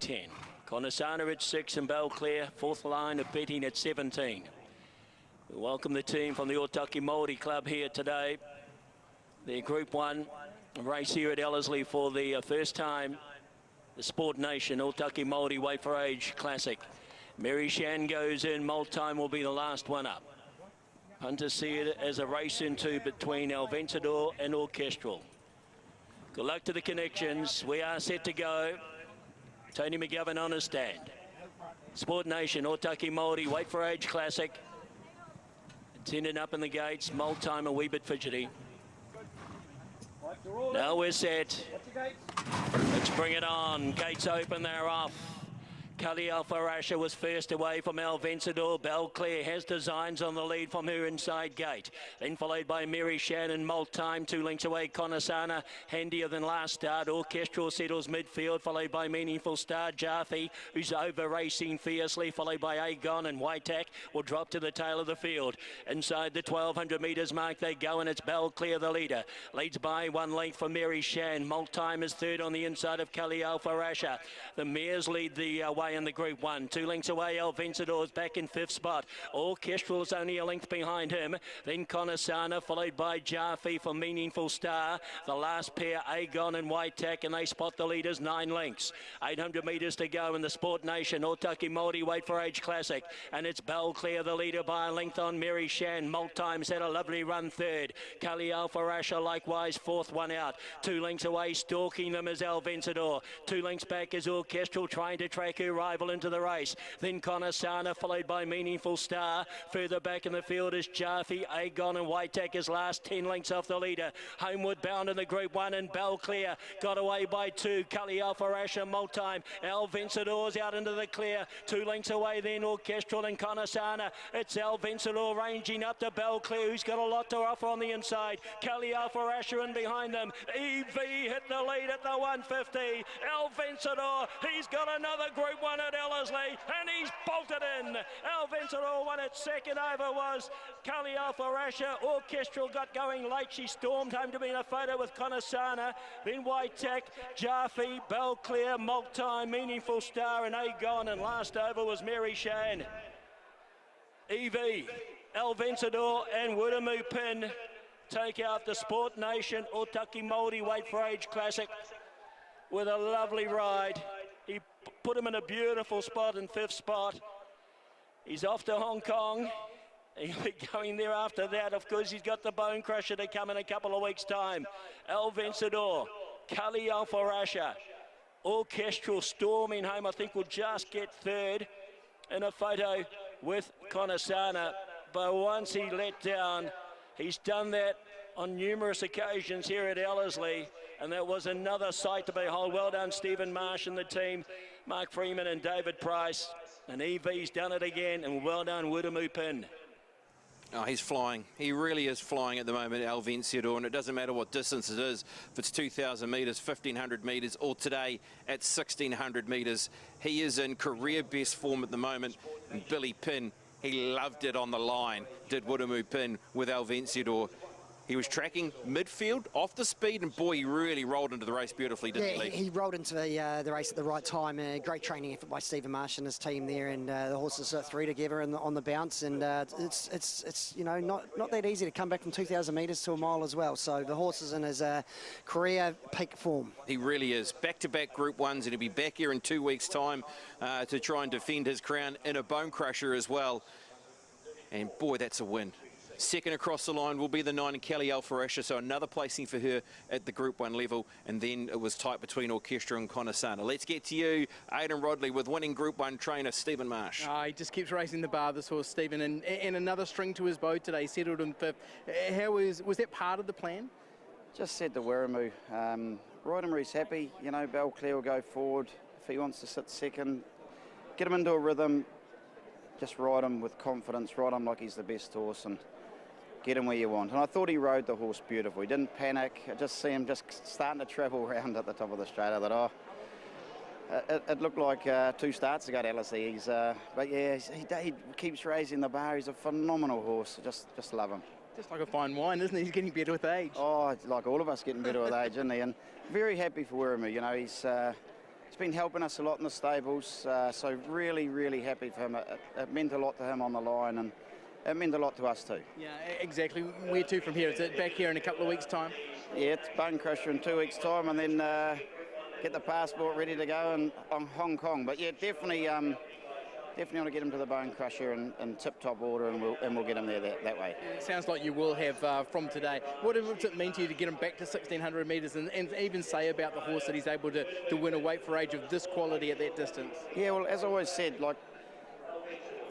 10. Conasana at 6 and Belclair, fourth line of betting at 17. We welcome the team from the Otaki-Maori Club here today. Their Group 1 race here at Ellerslie for the first time. The Sport Nation Otaki-Maori Wfa Classic. Mary Shan goes in, Multime will be the last one up. Hunters see it as a race into between El Vencedor and Orchestral. Good luck to the connections. We are set to go. Tony McGovern on his stand. Sport Nation Otaki-Maori Wfa Classic. Attendant up in the gates, Multime a wee bit fidgety. Now we're set. Let's bring it on. Gates open, they're off. Kali Alfarasha was first away from El Vencedor. Belclair has designs on the lead from her inside gate. Then followed by Mary Shannon, Multime, 2 lengths away. Conasana, handier than last start. Orchestral settles midfield, followed by Meaningful Star. Jaffe, who's over racing fiercely, followed by Agon and Whiteack, will drop to the tail of the field. Inside the 1200 metres mark they go, and it's Belclair the leader. Leads by 1 length for Mary Shan. Multime is third on the inside of Kali Alfarasha. The mares lead the way in the Group 1. 2 lengths away, El Vencedor's back in 5th spot. Orchestral's only a length behind him. Then Conasana, followed by Jaffe for Meaningful Star. The last pair, Agon and Whiteack, and they spot the leaders 9 lengths. 800 metres to go in the Sport Nation Otaki-Maori Wfa Classic. And it's Belclair the leader by a length on Mary Shan. Multime's had a lovely run third. Kali Alfarasha likewise fourth one out. 2 lengths away, stalking them is El Vencedor. 2 lengths back is Orchestral, trying to track her rival into the race. Then Conasana, followed by Meaningful Star. Further back in the field is Jaffe, Agon and Whiteack is last, 10 lengths off the leader. Homeward bound in the Group 1, and Belclair got away by 2. Kali Alfarasha, Multime. El Vencedor's out into the clear. 2 lengths away then Orchestral and Conasana. It's El Vencedor ranging up to Belclair, who's got a lot to offer on the inside. Kali Alfarasha in behind them. EV hit the lead at the 150. El Vencedor, he's got another Group 1 at Ellerslie, and he's bolted in. El Vencedor won it. Second over was Kali Alfarasha. Orchestral got going late. She stormed home to be in a photo with Conasana. Then Whiteack, Jaffe, Belclair, Multime, Meaningful Star, and Agon. And last over was Mary Shan. EV, El Vencedor, and Wuramu Pin take out the Sport Nation Otaki-Maori Wfa Classic with a lovely ride. He put him in a beautiful spot in 5th spot. He's off to Hong Kong. He'll be going there after that. Of course, he's got the Bone Crusher to come in a couple of weeks' time. El Vencedor, Kali Alfarasha, Orchestral storming home. I think we'll just get third in a photo with Conasana. But once he let down, he's done that on numerous occasions here at Ellerslie, and that was another sight to behold. Well done, Stephen Marsh and the team, Mark Freeman and David Price. And EV's done it again, and well done, Wuramu Pin. Oh, he's flying. He really is flying at the moment, El Vencedor, and it doesn't matter what distance it is. If it's 2,000 metres, 1,500 metres, or today at 1,600 metres, he is in career best form at the moment. And Billy Pin, he loved it on the line, did Wuramu Pin with El Vencedor. He was tracking midfield off the speed, and boy, he really rolled into the race beautifully, didn't he? He rolled into the race at the right time. Great training effort by Stephen Marsh and his team there, and the horses threw together on the bounce. And it's you know not that easy to come back from 2,000 metres to a mile as well. So the horse is in his career peak form. He really is. Back-to-back Group 1s, and he'll be back here in 2 weeks' time to try and defend his crown in a Bone Crusher as well. And boy, that's a win. Second across the line will be the 9 Kali Alfarasha, so another placing for her at the Group 1 level, and then it was tight between Orchestra and Conasana. Let's get to you, Aidan Rodley, with winning Group 1 trainer Stephen Marsh. He just keeps raising the bar, this horse, Stephen, and another string to his bow today, settled in 5th. How was that part of the plan? Just said to Wuramu, ride him where he's happy. You know, Belclair will go forward. If he wants to sit second, get him into a rhythm, just ride him with confidence, ride him like he's the best horse, and get him where you want. And I thought he rode the horse beautiful. He didn't panic. I just see him just starting to travel around at the top of the straight. I thought, it looked like 2 starts ago at Ellerslie. But yeah, he keeps raising the bar. He's a phenomenal horse. Just love him. Just like a fine wine, isn't he? He's getting better with age. Oh, like all of us getting better with age, isn't he? And very happy for Wuramu. You know, he's he's been helping us a lot in the stables, so really, really happy for him. It meant a lot to him on the line, and it meant a lot to us too. Yeah, exactly. Where to from here? Is it back here in a couple of weeks' time? Yeah, it's Bone Crusher in 2 weeks' time, and then get the passport ready to go and on Hong Kong. But yeah, definitely want to get him to the Bone Crusher in tip-top order, and we'll get him there that way. It sounds like you will have from today. What does it mean to you to get him back to 1,600 metres and even say about the horse that he's able to win a weight for age of this quality at that distance? Yeah, well, as I always said, like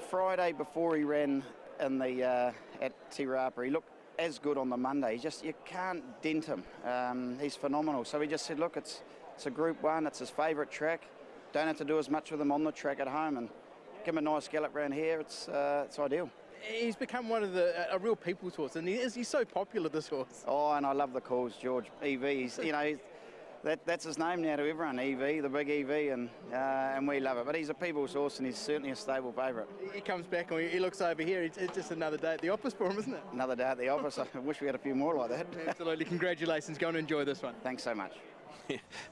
Friday before he ran in the at Atr, he looked as good on the Monday. You can't dent him. He's phenomenal. So we just said, look, it's a Group 1, it's his favourite track. Don't have to do as much with him on the track at home, and give him a nice gallop round here. It's ideal. He's become one of a real people's horse, and he's so popular, this horse. Oh, and I love the calls, George. EV. That's his name now to everyone. EV, the big EV, and we love it. But he's a people's horse, and he's certainly a stable favourite. He comes back and he looks over here. It's just another day at the office for him, isn't it? Another day at the office. I wish we had a few more like that. Absolutely. Congratulations. Go and enjoy this one. Thanks so much.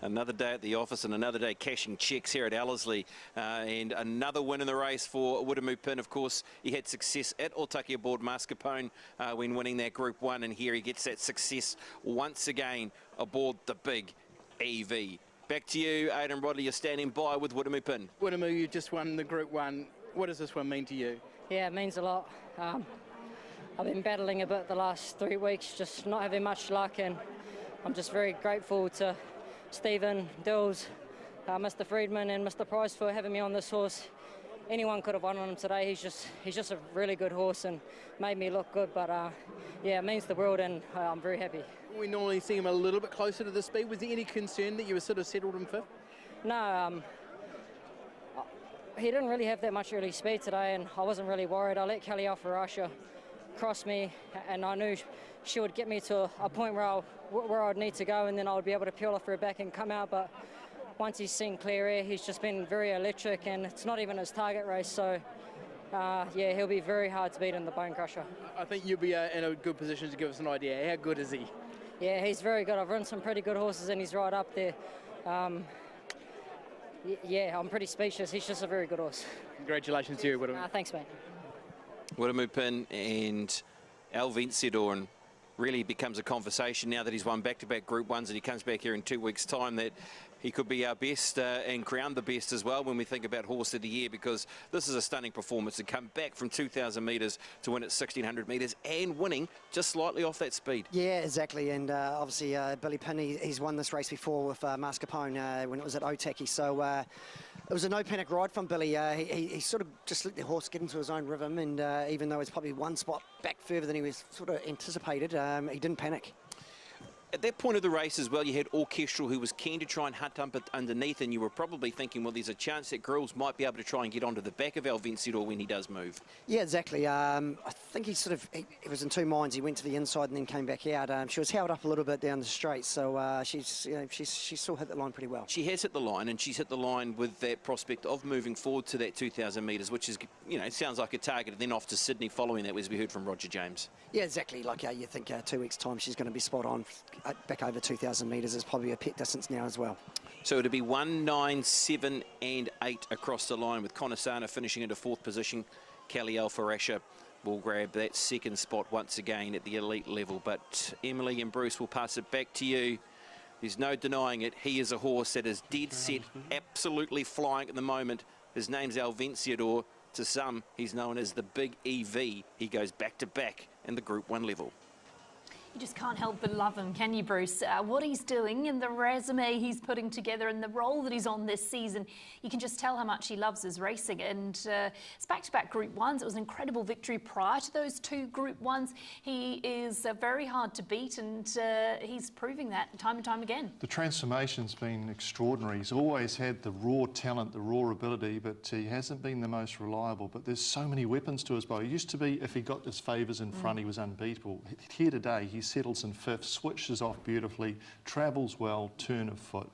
Another day at the office and another day cashing cheques here at Ellerslie, and another win in the race for Wiremu Pin. Of course, he had success at Otaki aboard Mascarpone when winning that Group 1, and here he gets that success once again aboard the big EV. Back to you, Aidan Rodley. You're standing by with Wiremu Pin. Wiremu, you just won the Group 1. What does this one mean to you? Yeah, it means a lot. I've been battling a bit the last 3 weeks, just not having much luck, and I'm just very grateful to Stephen, Dills, Mr. Friedman and Mr. Price for having me on this horse. Anyone could have won on him today. He's just a really good horse and made me look good, but yeah, it means the world, and I'm very happy. We normally see him a little bit closer to the speed. Was there any concern that you were sort of settled in fifth? No, he didn't really have that much early speed today, and I wasn't really worried. I let Kelly Alfarasha cross me, and I knew she would get me to a point where I'd need to go, and then I would be able to peel off her back and come out. But once he's seen clear air, he's just been very electric, and it's not even his target race, so yeah, he'll be very hard to beat in the Bone Crusher. I think you'll be in a good position to give us an idea. How good is he? Yeah, he's very good. I've run some pretty good horses, and he's right up there. Yeah, I'm pretty speechless. He's just a very good horse. Congratulations to you, Wiremu. Thanks, mate. Wiremu Pin and El Vencedor, and really becomes a conversation now that he's won back-to-back Group 1s, and he comes back here in 2 weeks' time, that he could be our best and crowned the best as well when we think about Horse of the Year, because this is a stunning performance to come back from 2,000 metres to win at 1,600 metres and winning just slightly off that speed. Yeah, exactly, and obviously Billy Pinn, he's won this race before with Mascarpone when it was at Otaki, so it was a no-panic ride from Billy. He sort of just let the horse get into his own rhythm, and even though it's probably one spot back further than he was sort of anticipated, he didn't panic. At that point of the race as well, you had Orchestral, who was keen to try and hunt up it underneath, and you were probably thinking, well, there's a chance that Grills might be able to try and get onto the back of El Vencedor when he does move. Yeah, exactly. I think he was in two minds. He went to the inside and then came back out. She was held up a little bit down the straight, so she still hit the line pretty well. She has hit the line, and she's hit the line with that prospect of moving forward to that 2,000 metres, which is, it sounds like a target, and then off to Sydney following that, as we heard from Roger James. Yeah, exactly. Like you think 2 weeks' time she's going to be spot on. Back over 2,000 metres is probably a pet distance now as well. So it'll be 1, 9, 7 and 8 across the line, with Conasana finishing into 4th position. Kelly Alfarasha will grab that 2nd spot once again at the elite level. But Emily and Bruce, will pass it back to you. There's no denying it. He is a horse that is dead set, absolutely flying at the moment. His name's El Vencedor. To some, he's known as the Big EV. He goes back-to-back in the Group 1 level. You just can't help but love him, can you, Bruce? What he's doing and the resume he's putting together and the role that he's on this season, you can just tell how much he loves his racing. And it's back-to-back Group 1s. It was an incredible victory prior to those 2 Group 1s. He is very hard to beat, and he's proving that time and time again. The transformation's been extraordinary. He's always had the raw talent, the raw ability, but he hasn't been the most reliable. But there's so many weapons to his bow. He used to be, if he got his favours in front, he was unbeatable. Here today, he settles in 5th, switches off beautifully, travels well, turn of foot.